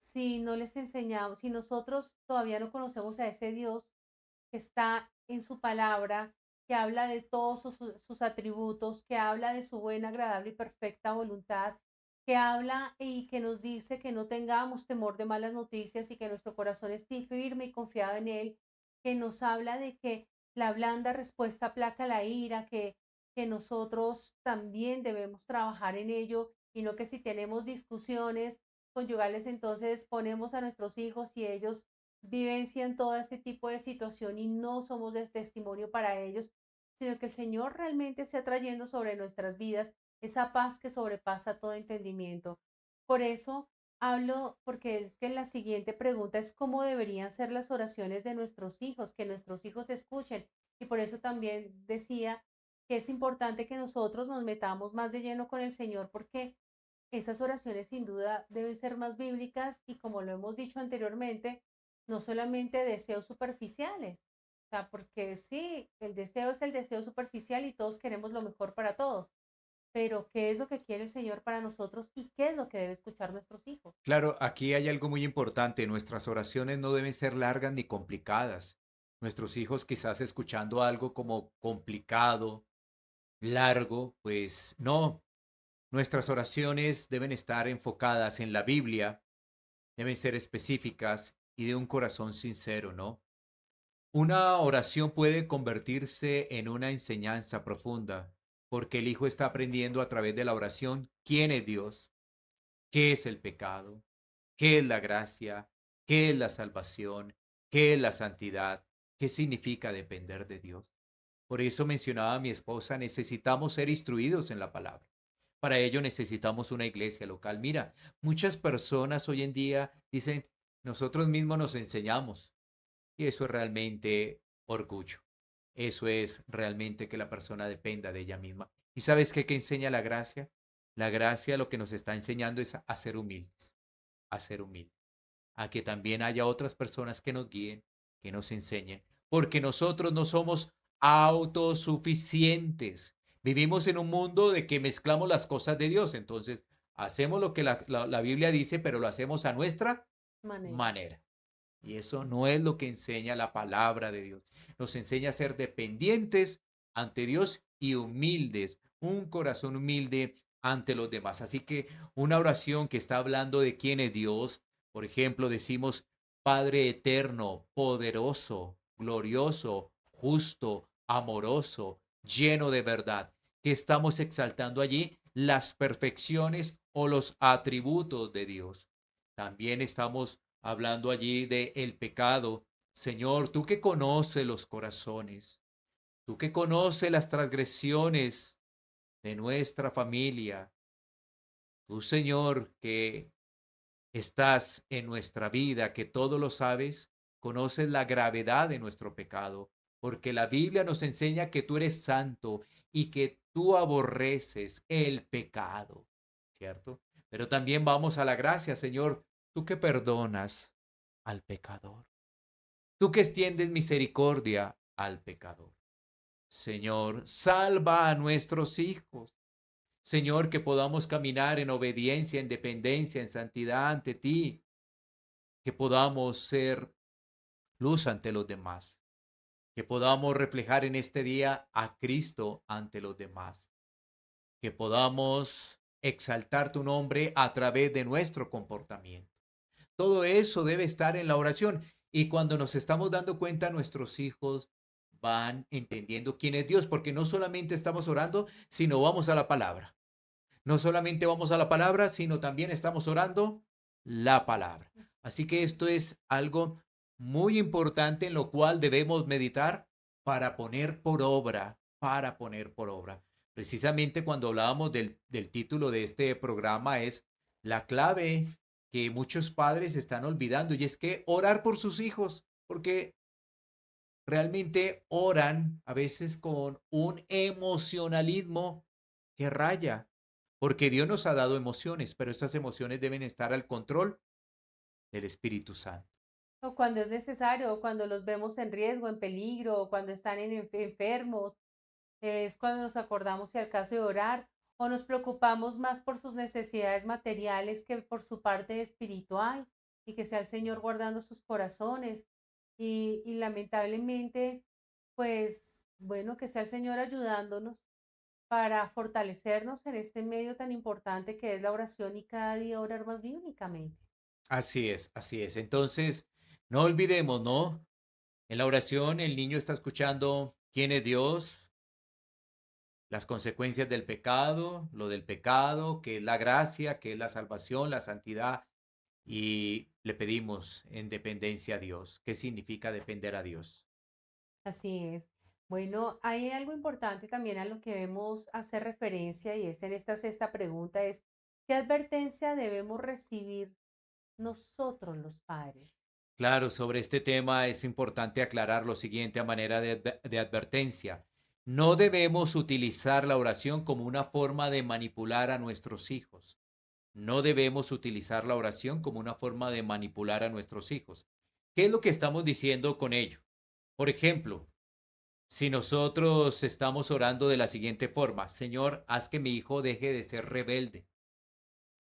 si no les enseñamos, si nosotros todavía no conocemos a ese Dios que está en su palabra, que habla de todos sus atributos, que habla de su buena, agradable y perfecta voluntad, que habla y que nos dice que no tengamos temor de malas noticias y que nuestro corazón esté firme y confiado en Él, que nos habla de que la blanda respuesta aplaca la ira, que nosotros también debemos trabajar en ello y no que si tenemos discusiones conyugales, entonces ponemos a nuestros hijos y ellos vivencian todo ese tipo de situación y no somos de testimonio para ellos, sino que el Señor realmente está trayendo sobre nuestras vidas esa paz que sobrepasa todo entendimiento. Por eso hablo, porque es que la siguiente pregunta es cómo deberían ser las oraciones de nuestros hijos, que nuestros hijos escuchen. Y por eso también decía que es importante que nosotros nos metamos más de lleno con el Señor, porque esas oraciones sin duda deben ser más bíblicas y como lo hemos dicho anteriormente, no solamente deseos superficiales. O sea, porque sí, el deseo es el deseo superficial y todos queremos lo mejor para todos, pero ¿qué es lo que quiere el Señor para nosotros y qué es lo que debe escuchar nuestros hijos? Claro, aquí hay algo muy importante. Nuestras oraciones no deben ser largas ni complicadas. Nuestros hijos quizás escuchando algo como complicado, largo, pues no. Nuestras oraciones deben estar enfocadas en la Biblia, deben ser específicas y de un corazón sincero, ¿no? Una oración puede convertirse en una enseñanza profunda, porque el hijo está aprendiendo a través de la oración quién es Dios, qué es el pecado, ¿Qué es la gracia? ¿Qué es la salvación? ¿Qué es la santidad? ¿Qué significa depender de Dios? Por eso mencionaba a mi esposa, necesitamos ser instruidos en la palabra. Para ello necesitamos una iglesia local. Mira, muchas personas hoy en día dicen, nosotros mismos nos enseñamos. Y eso es realmente orgullo. Eso es realmente que la persona dependa de ella misma. ¿Y sabes qué enseña la gracia? La gracia lo que nos está enseñando es a ser humildes, a ser humildes, a que también haya otras personas que nos guíen, que nos enseñen, porque nosotros no somos autosuficientes. Vivimos en un mundo de que mezclamos las cosas de Dios, entonces hacemos lo que la Biblia dice, pero lo hacemos a nuestra Manera. manera. Y eso no es lo que enseña la palabra de Dios. Nos enseña a ser dependientes ante Dios y humildes, un corazón humilde ante los demás. Así que una oración que está hablando de quién es Dios, por ejemplo, decimos, Padre eterno, poderoso, glorioso, justo, amoroso, lleno de verdad. ¿Qué estamos exaltando allí? Las perfecciones o los atributos de Dios. También estamos hablando allí de el pecado. Señor, tú que conoces los corazones, tú que conoces las transgresiones de nuestra familia, tú, Señor, que estás en nuestra vida, que todo lo sabes, conoces la gravedad de nuestro pecado, porque la Biblia nos enseña que tú eres santo y que tú aborreces el pecado, ¿cierto? Pero también vamos a la gracia, Señor, tú que perdonas al pecador, tú que extiendes misericordia al pecador. Señor, salva a nuestros hijos. Señor, que podamos caminar en obediencia, en dependencia, en santidad ante ti, que podamos ser luz ante los demás, que podamos reflejar en este día a Cristo ante los demás, que podamos exaltar tu nombre a través de nuestro comportamiento. Todo eso debe estar en la oración. Y cuando nos estamos dando cuenta, nuestros hijos van entendiendo quién es Dios, porque no solamente estamos orando, sino vamos a la palabra. No solamente vamos a la palabra, sino también estamos orando la palabra. Así que esto es algo muy importante en lo cual debemos meditar para poner por obra, para poner por obra. Precisamente cuando hablábamos del título de este programa es la clave que muchos padres están olvidando y es que orar por sus hijos, porque realmente oran a veces con un emocionalismo que raya, porque Dios nos ha dado emociones, pero estas emociones deben estar al control del Espíritu Santo. O cuando es necesario, o cuando los vemos en riesgo, en peligro, o cuando están enfermos, es cuando nos acordamos si al caso de orar, o nos preocupamos más por sus necesidades materiales que por su parte espiritual, y que sea el Señor guardando sus corazones. Y lamentablemente, pues bueno, que sea el Señor ayudándonos para fortalecernos en este medio tan importante que es la oración y cada día orar más bíblicamente. Así es, así es. Entonces, no olvidemos, ¿no? En la oración el niño está escuchando quién es Dios, las consecuencias del pecado, lo del pecado, que es la gracia, que es la salvación, la santidad, y le pedimos en dependencia a Dios. ¿Qué significa depender a Dios? Así es. Bueno, hay algo importante también a lo que debemos hacer referencia y es en esta sexta pregunta es, ¿qué advertencia debemos recibir nosotros los padres? Claro, sobre este tema es importante aclarar lo siguiente a manera de advertencia. No debemos utilizar la oración como una forma de manipular a nuestros hijos. No debemos utilizar la oración como una forma de manipular a nuestros hijos. ¿Qué es lo que estamos diciendo con ello? Por ejemplo, si nosotros estamos orando de la siguiente forma, Señor, haz que mi hijo deje de ser rebelde.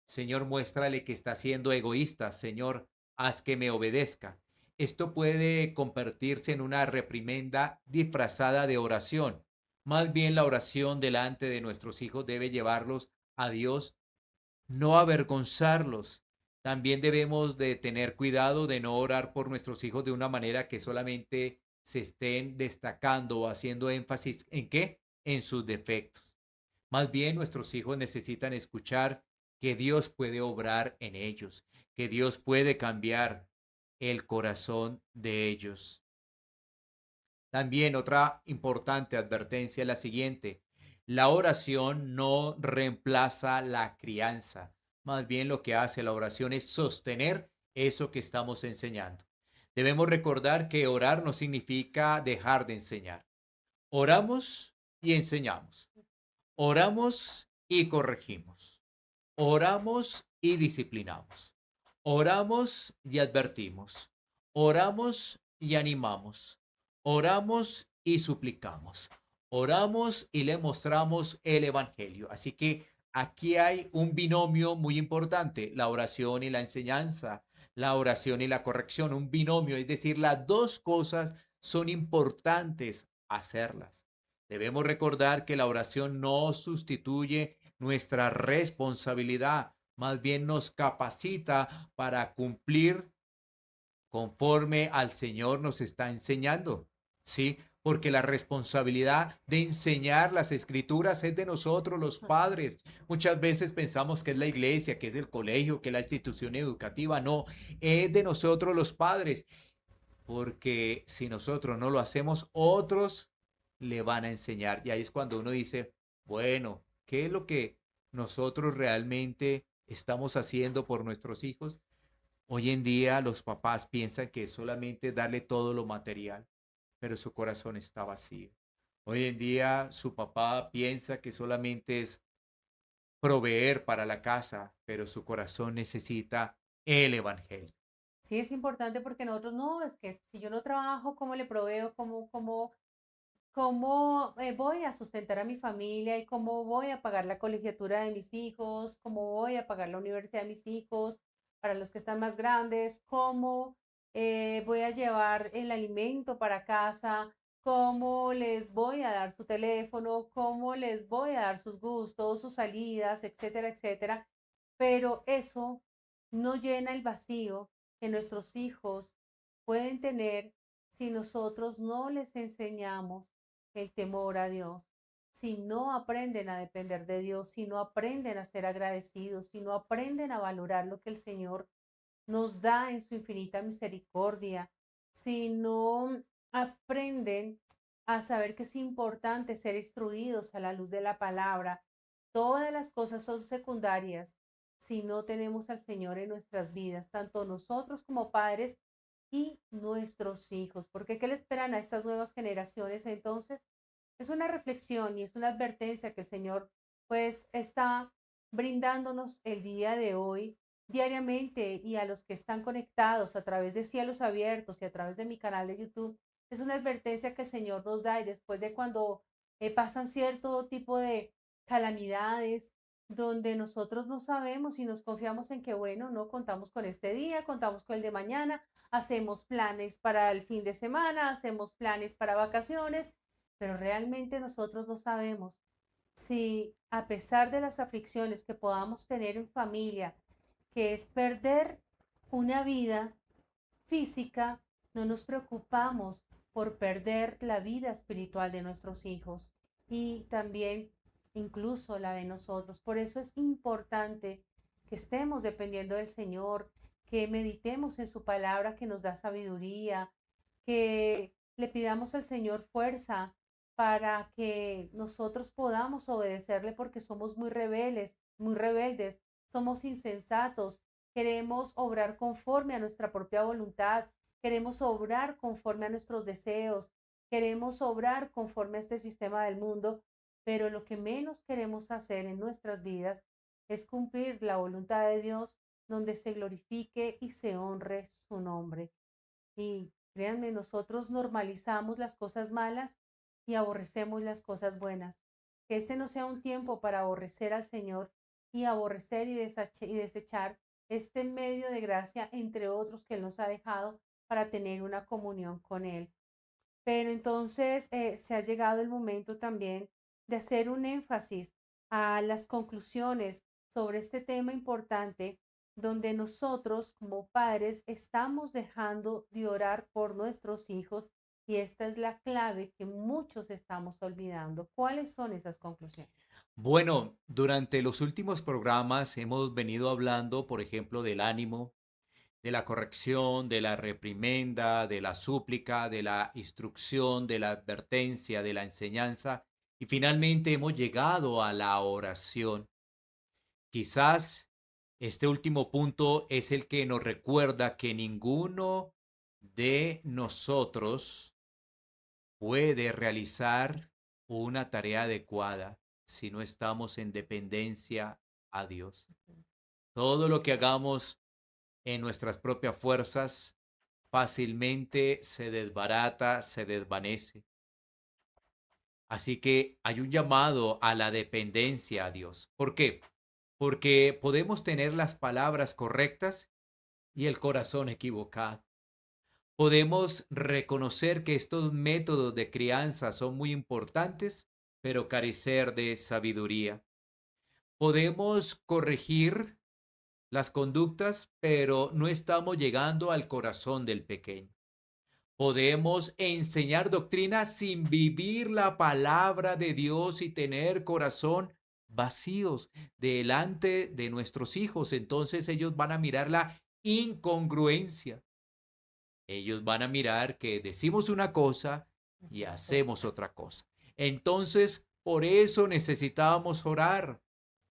Señor, muéstrale que está siendo egoísta. Señor, haz que me obedezca. Esto puede convertirse en una reprimenda disfrazada de oración. Más bien la oración delante de nuestros hijos debe llevarlos a Dios, no avergonzarlos. También debemos de tener cuidado de no orar por nuestros hijos de una manera que solamente se estén destacando o haciendo énfasis en qué, en sus defectos. Más bien nuestros hijos necesitan escuchar que Dios puede obrar en ellos, que Dios puede cambiar el corazón de ellos. También otra importante advertencia es la siguiente: la oración no reemplaza la crianza. Más bien lo que hace la oración es sostener eso que estamos enseñando. Debemos recordar que orar no significa dejar de enseñar. Oramos y enseñamos. Oramos y corregimos. Oramos y disciplinamos. Oramos y advertimos. Oramos y animamos. Oramos y suplicamos. Oramos y le mostramos el Evangelio. Así que aquí hay un binomio muy importante: la oración y la enseñanza, la oración y la corrección, un binomio, es decir, las dos cosas son importantes hacerlas. Debemos recordar que la oración no sustituye nuestra responsabilidad, más bien nos capacita para cumplir conforme al Señor nos está enseñando, ¿sí? Porque la responsabilidad de enseñar las escrituras es de nosotros, los Así padres. es. Muchas veces pensamos que es la iglesia, que es el colegio, que es la institución educativa. No, es de nosotros los padres, porque si nosotros no lo hacemos, otros le van a enseñar. Y ahí es cuando uno dice, bueno, ¿qué es lo que nosotros realmente estamos haciendo por nuestros hijos? Hoy en día los papás piensan que es solamente darle todo lo material, pero su corazón está vacío. Hoy en día su papá piensa que solamente es proveer para la casa, pero su corazón necesita el evangelio. Sí, es importante porque nosotros no, es que si yo no trabajo, ¿cómo le proveo? ¿Cómo voy a sustentar a mi familia y cómo voy a pagar la colegiatura de mis hijos? ¿Cómo voy a pagar la universidad de mis hijos para los que están más grandes? ¿Cómo voy a llevar el alimento para casa? ¿Cómo les voy a dar su teléfono? ¿Cómo les voy a dar sus gustos, sus salidas, etcétera, etcétera? Pero eso no llena el vacío que nuestros hijos pueden tener si nosotros no les enseñamos el temor a Dios, si no aprenden a depender de Dios, si no aprenden a ser agradecidos, si no aprenden a valorar lo que el Señor nos da en su infinita misericordia, si no aprenden a saber que es importante ser instruidos a la luz de la palabra. Todas las cosas son secundarias si no tenemos al Señor en nuestras vidas, tanto nosotros como padres y nuestros hijos. Porque ¿qué le esperan a estas nuevas generaciones entonces? Es una reflexión y es una advertencia que el Señor pues está brindándonos el día de hoy diariamente, y a los que están conectados a través de Cielos Abiertos y a través de mi canal de YouTube. Es una advertencia que el Señor nos da, y después de cuando pasan cierto tipo de calamidades donde nosotros no sabemos y nos confiamos en que, bueno, no contamos con este día, contamos con el de mañana, hacemos planes para el fin de semana, hacemos planes para vacaciones, pero realmente nosotros no sabemos si, a pesar de las aflicciones que podamos tener en familia, que es perder una vida física, no nos preocupamos por perder la vida espiritual de nuestros hijos y también incluso la de nosotros. Por eso es importante que estemos dependiendo del Señor, que meditemos en su palabra que nos da sabiduría, que le pidamos al Señor fuerza para que nosotros podamos obedecerle, porque somos muy rebeldes, somos insensatos, queremos obrar conforme a nuestra propia voluntad, queremos obrar conforme a nuestros deseos, queremos obrar conforme a este sistema del mundo, pero lo que menos queremos hacer en nuestras vidas es cumplir la voluntad de Dios, donde se glorifique y se honre su nombre. Y créanme, nosotros normalizamos las cosas malas y aborrecemos las cosas buenas. Que este no sea un tiempo para aborrecer al Señor y aborrecer y desechar este medio de gracia, entre otros, que Él nos ha dejado para tener una comunión con Él. Pero entonces se ha llegado el momento también de hacer un énfasis a las conclusiones sobre este tema importante, donde nosotros como padres estamos dejando de orar por nuestros hijos Y esta es la clave que muchos estamos olvidando. ¿Cuáles son esas conclusiones? Bueno, durante los últimos programas hemos venido hablando, por ejemplo, del ánimo, de la corrección, de la reprimenda, de la súplica, de la instrucción, de la advertencia, de la enseñanza y finalmente hemos llegado a la oración. Quizás este último punto es el que nos recuerda que ninguno de nosotros puede realizar una tarea adecuada si no estamos en dependencia a Dios. Todo lo que hagamos en nuestras propias fuerzas fácilmente se desbarata, se desvanece. Así que hay un llamado a la dependencia a Dios. ¿Por qué? Porque podemos tener las palabras correctas y el corazón equivocado. Podemos reconocer que estos métodos de crianza son muy importantes, pero carecer de sabiduría. Podemos corregir las conductas, pero no estamos llegando al corazón del pequeño. Podemos enseñar doctrina sin vivir la palabra de Dios y tener corazón vacíos delante de nuestros hijos. Entonces ellos van a mirar la incongruencia. Ellos van a mirar que decimos una cosa y Exacto. hacemos otra cosa. Entonces, por eso necesitamos orar.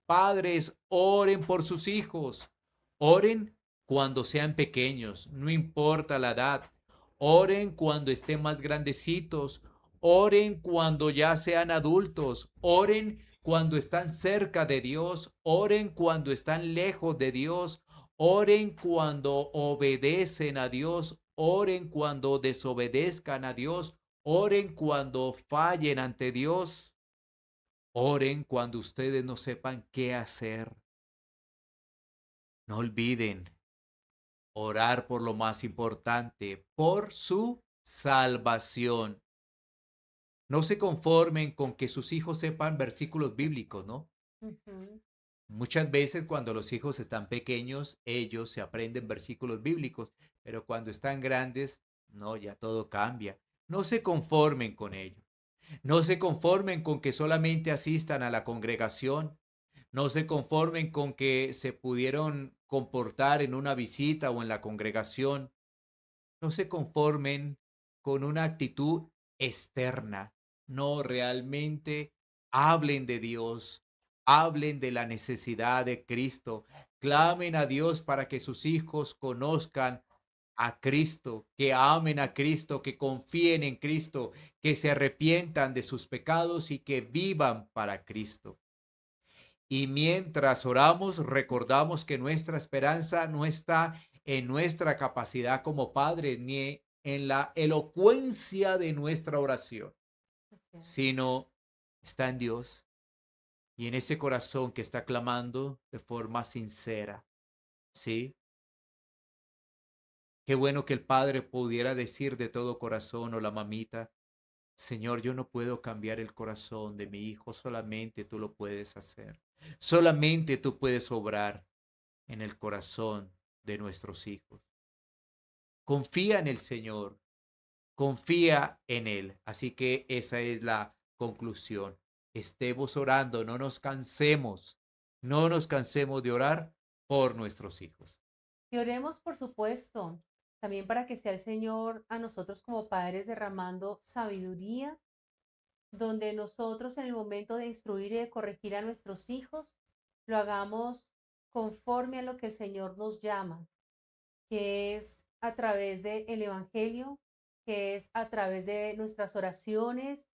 Padres, oren por sus hijos. Oren cuando sean pequeños, no importa la edad. Oren cuando estén más grandecitos. Oren cuando ya sean adultos. Oren cuando están cerca de Dios. Oren cuando están lejos de Dios. Oren cuando obedecen a Dios. Oren cuando desobedezcan a Dios. Oren cuando fallen ante Dios. Oren cuando ustedes no sepan qué hacer. No olviden orar por lo más importante, por su salvación. No se conformen con que sus hijos sepan versículos bíblicos, ¿no? Ujú. Muchas veces cuando los hijos están pequeños, ellos se aprenden versículos bíblicos, pero cuando están grandes, no, ya todo cambia. No se conformen con ello. No se conformen con que solamente asistan a la congregación. No se conformen con que se pudieron comportar en una visita o en la congregación. No se conformen con una actitud externa. No, realmente hablen de Dios, hablen de la necesidad de Cristo, clamen a Dios para que sus hijos conozcan a Cristo, que amen a Cristo, que confíen en Cristo, que se arrepientan de sus pecados y que vivan para Cristo. Y mientras oramos, recordamos que nuestra esperanza no está en nuestra capacidad como padres ni en la elocuencia de nuestra oración, Así es. sino está en Dios y en ese corazón que está clamando de forma sincera. ¿Sí? Qué bueno que el padre pudiera decir de todo corazón o la mamita, Señor, yo no puedo cambiar el corazón de mi hijo, solamente tú lo puedes hacer. Solamente tú puedes obrar en el corazón de nuestros hijos. Confía en el Señor, confía en Él. Así que esa es la conclusión. Estemos orando, no nos cansemos de orar por nuestros hijos. Y oremos, por supuesto, también para que sea el Señor a nosotros como padres derramando sabiduría, donde nosotros en el momento de instruir y de corregir a nuestros hijos, lo hagamos conforme a lo que el Señor nos llama, que es a través del Evangelio, que es a través de nuestras oraciones,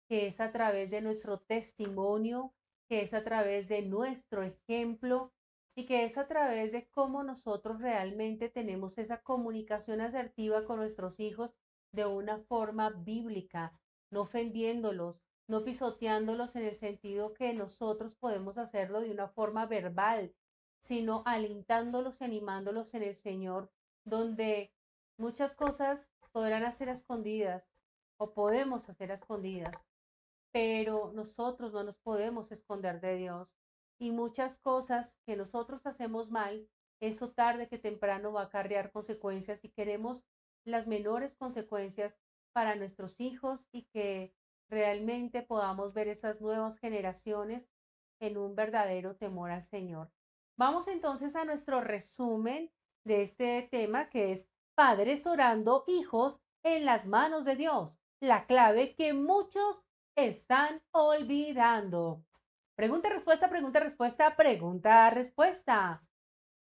que es a través de nuestro testimonio, que es a través de nuestro ejemplo y que es a través de cómo nosotros realmente tenemos esa comunicación asertiva con nuestros hijos de una forma bíblica, no ofendiéndolos, no pisoteándolos en el sentido que nosotros podemos hacerlo de una forma verbal, sino alentándolos y animándolos en el Señor, donde muchas cosas podrán hacer a escondidas o podemos hacer a escondidas, pero nosotros no nos podemos esconder de Dios. Y muchas cosas que nosotros hacemos mal, eso tarde que temprano va a acarrear consecuencias y queremos las menores consecuencias para nuestros hijos y que realmente podamos ver esas nuevas generaciones en un verdadero temor al Señor. Vamos entonces a nuestro resumen de este tema que es padres orando, hijos en las manos de Dios. La clave que muchos están olvidando. Pregunta, respuesta, pregunta, respuesta, pregunta, respuesta.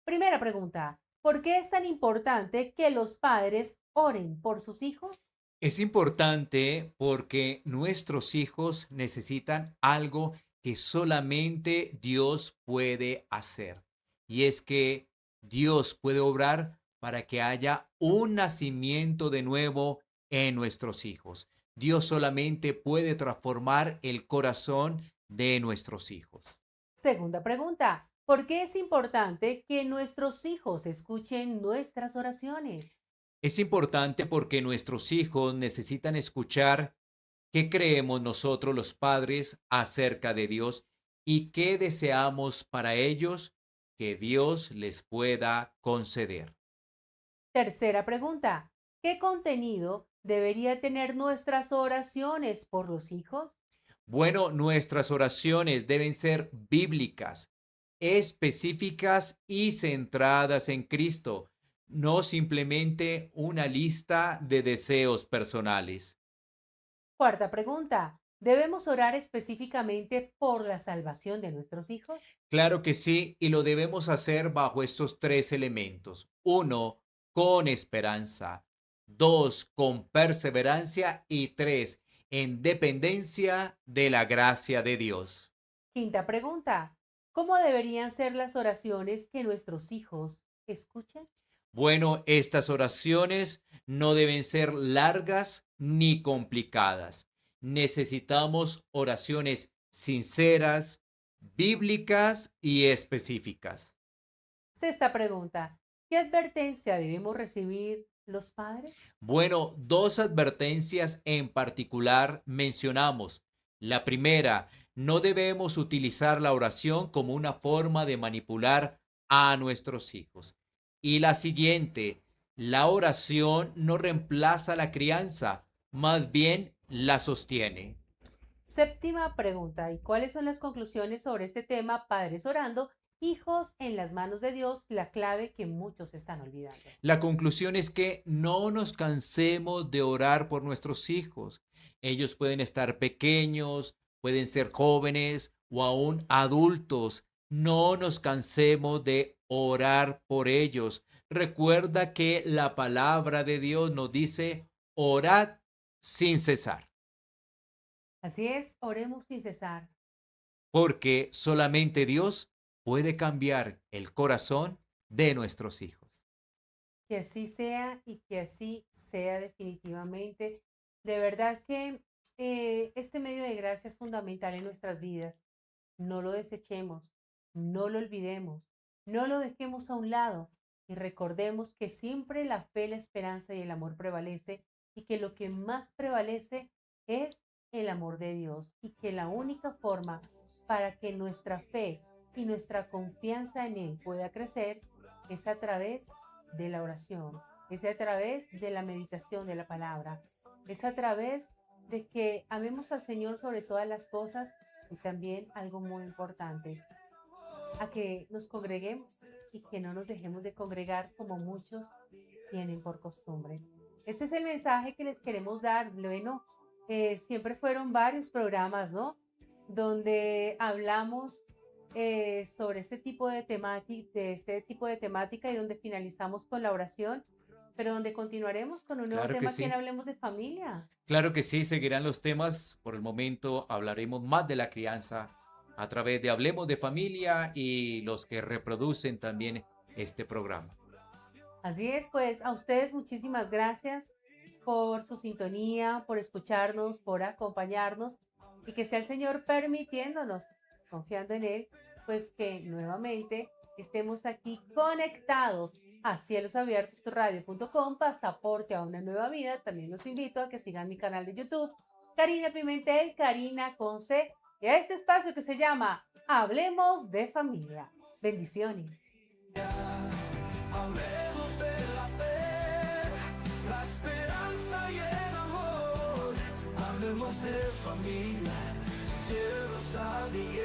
Primera pregunta. ¿Por qué es tan importante que los padres oren por sus hijos? Es importante porque nuestros hijos necesitan algo que solamente Dios puede hacer. Y es que Dios puede obrar para que haya un nacimiento de nuevo en nuestros hijos. Dios solamente puede transformar el corazón de nuestros hijos. Segunda pregunta. ¿Por qué es importante que nuestros hijos escuchen nuestras oraciones? Es importante porque nuestros hijos necesitan escuchar qué creemos nosotros los padres acerca de Dios y qué deseamos para ellos que Dios les pueda conceder. Tercera pregunta. ¿Qué contenido debería tener nuestras oraciones por los hijos? Bueno, nuestras oraciones deben ser bíblicas, específicas y centradas en Cristo, no simplemente una lista de deseos personales. Cuarta pregunta. ¿Debemos orar específicamente por la salvación de nuestros hijos? Claro que sí, y lo debemos hacer bajo estos tres elementos. Uno, con esperanza. Dos, con perseverancia. Y tres, en dependencia de la gracia de Dios. Quinta pregunta. ¿Cómo deberían ser las oraciones que nuestros hijos escuchen? Bueno, estas oraciones no deben ser largas ni complicadas. Necesitamos oraciones sinceras, bíblicas y específicas. Sexta pregunta. ¿Qué advertencia debemos recibir los padres? Bueno, dos advertencias en particular mencionamos. La primera, no debemos utilizar la oración como una forma de manipular a nuestros hijos. Y la siguiente, la oración no reemplaza la crianza, más bien la sostiene. Séptima pregunta. ¿Y cuáles son las conclusiones sobre este tema? Padres orando, hijos en las manos de Dios, la clave que muchos están olvidando. La conclusión es que no nos cansemos de orar por nuestros hijos. Ellos pueden estar pequeños, pueden ser jóvenes o aún adultos. No nos cansemos de orar por ellos. Recuerda que la palabra de Dios nos dice, orad sin cesar, Así es, oremos sin cesar. porque solamente Dios puede cambiar el corazón de nuestros hijos. Que así sea y que así sea definitivamente. De verdad que este medio de gracia es fundamental en nuestras vidas. No lo desechemos, no lo olvidemos, no lo dejemos a un lado y recordemos que siempre la fe, la esperanza y el amor prevalece y que lo que más prevalece es el amor de Dios y que la única forma para que nuestra fe y nuestra confianza en Él pueda crecer es a través de la oración, es a través de la meditación de la palabra, es a través de que amemos al Señor sobre todas las cosas y también algo muy importante, a que nos congreguemos y que no nos dejemos de congregar como muchos tienen por costumbre. Este es el mensaje que les queremos dar. Bueno, siempre fueron varios programas, ¿no? Donde hablamos sobre este tipo de temática y donde finalizamos con la oración, pero donde continuaremos con un nuevo Claro que tema aquí en sí. Hablemos de Familia. Claro que sí, seguirán los temas. Por el momento hablaremos más de la crianza a través de Hablemos de Familia y los que reproducen también este programa. Así es, pues a ustedes muchísimas gracias por su sintonía, por escucharnos, por acompañarnos y que sea el Señor permitiéndonos, confiando en Él, pues que nuevamente estemos aquí conectados a Cielos Abiertos, tu radio.com, pasaporte a una nueva vida. También los invito a que sigan mi canal de YouTube, Karina Pimentel, Karina con C, y a este espacio que se llama Hablemos de Familia. Bendiciones. Hablemos de la fe, la esperanza y el amor. podemos ser familia, cielos abiertos.